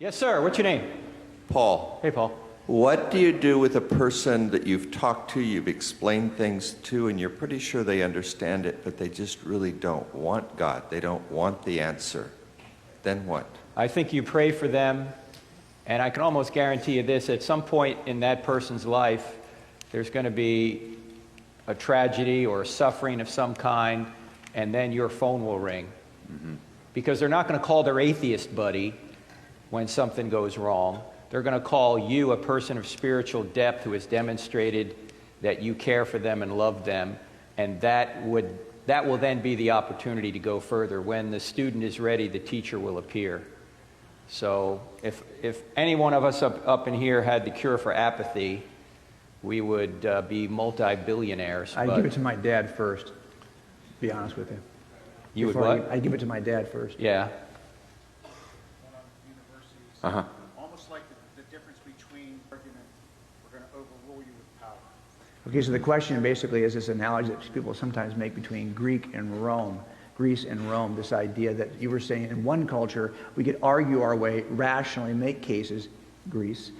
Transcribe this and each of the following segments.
Yes, sir. What's your name? Paul. Hey, Paul. What do you do with a person that you've talked to, you've explained things to, and you're pretty sure they understand it, but they just really don't want God? They don't want the answer. Then what? I think you pray for them, and I can almost guarantee you this, at some point in that person's life, there's going to be a tragedy or a suffering of some kind, and then your phone will ring. Mm-hmm. Because they're not going to call their atheist buddy when something goes wrong. They're going to call you, a person of spiritual depth who has demonstrated that you care for them and love them, and that will then be the opportunity to go further. When the student is ready, the teacher will appear. So if any one of us up in here had the cure for apathy, we would be multi-billionaires. I'd give it to my dad first, to be honest with you. You would what? I'd give it to my dad first. Yeah. Uh-huh. Almost like the difference between argument, we're going to overrule you with power. Okay, so the question basically is this analogy that people sometimes make between Greece and Rome, this idea that you were saying in one culture we could argue our way, rationally make cases, Greece,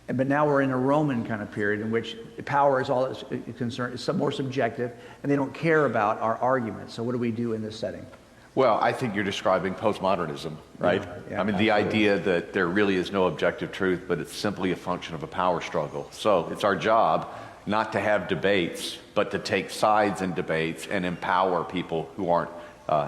but now we're in a Roman kind of period in which power is all that's concerned, it's more subjective, and they don't care about our arguments. So what do we do in this setting? Well, I think you're describing postmodernism, right? Yeah, I mean, absolutely. the idea that there really is no objective truth, but it's simply a function of a power struggle. So it's our job not to have debates, but to take sides in debates and empower people who aren't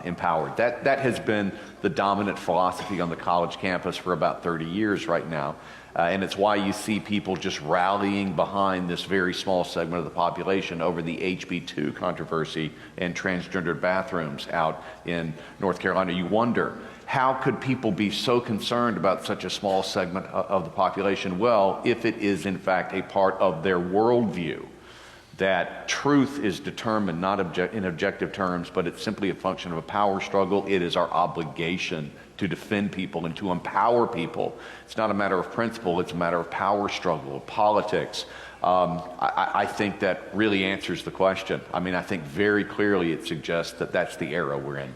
empowered. That has been the dominant philosophy on the college campus for about 30 years right now. And it's why you see people just rallying behind this very small segment of the population over the HB2 controversy and transgendered bathrooms out in North Carolina. You wonder, how could people be so concerned about such a small segment of the population? Well, if it is in fact a part of their worldview, that truth is determined not in objective terms, but it's simply a function of a power struggle. It is our obligation to defend people and to empower people. It's not a matter of principle, it's a matter of power struggle, politics. I think that really answers the question. I mean, I think very clearly it suggests that that's the era we're in.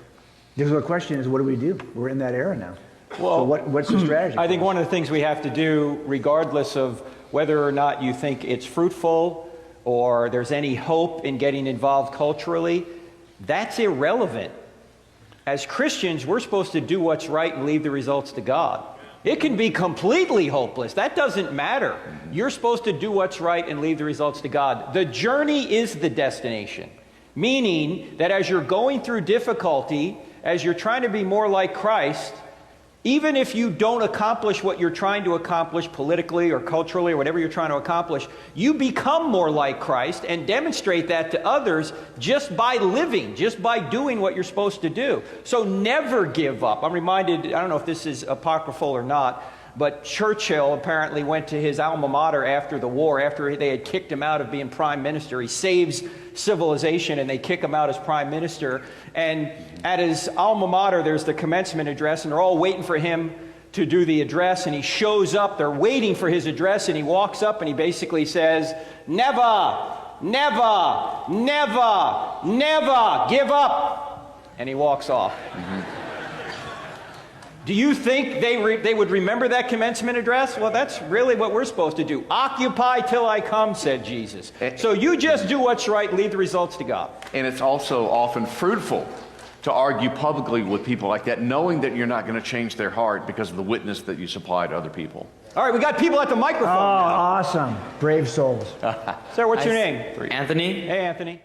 So the question is, what do we do? We're in that era now. Well, so what's the strategy? I think one of the things we have to do, regardless of whether or not you think it's fruitful or there's any hope in getting involved culturally, that's irrelevant. As Christians, we're supposed to do what's right and leave the results to God. It can be completely hopeless. That doesn't matter. You're supposed to do what's right and leave the results to God. The journey is the destination, meaning that as you're going through difficulty, as you're trying to be more like Christ, even if you don't accomplish what you're trying to accomplish politically or culturally or whatever you're trying to accomplish, you become more like Christ and demonstrate that to others just by living, just by doing what you're supposed to do. So never give up. I'm reminded, I don't know if this is apocryphal or not, but Churchill apparently went to his alma mater after the war, after they had kicked him out of being prime minister. He saves civilization and they kick him out as prime minister. And at his alma mater, there's the commencement address, and they're all waiting for him to do the address. And he shows up, they're waiting for his address, and he walks up and he basically says, "Never, never, never, never give up." And he walks off. Mm-hmm. Do you think they would remember that commencement address? Well, that's really what we're supposed to do. Occupy till I come, said Jesus. So you just do what's right, leave the results to God. And it's also often fruitful to argue publicly with people like that, knowing that you're not going to change their heart because of the witness that you supply to other people. All right, we got people at the microphone now. Awesome. Brave souls. Sir, what's your name? Anthony. Hey, Anthony.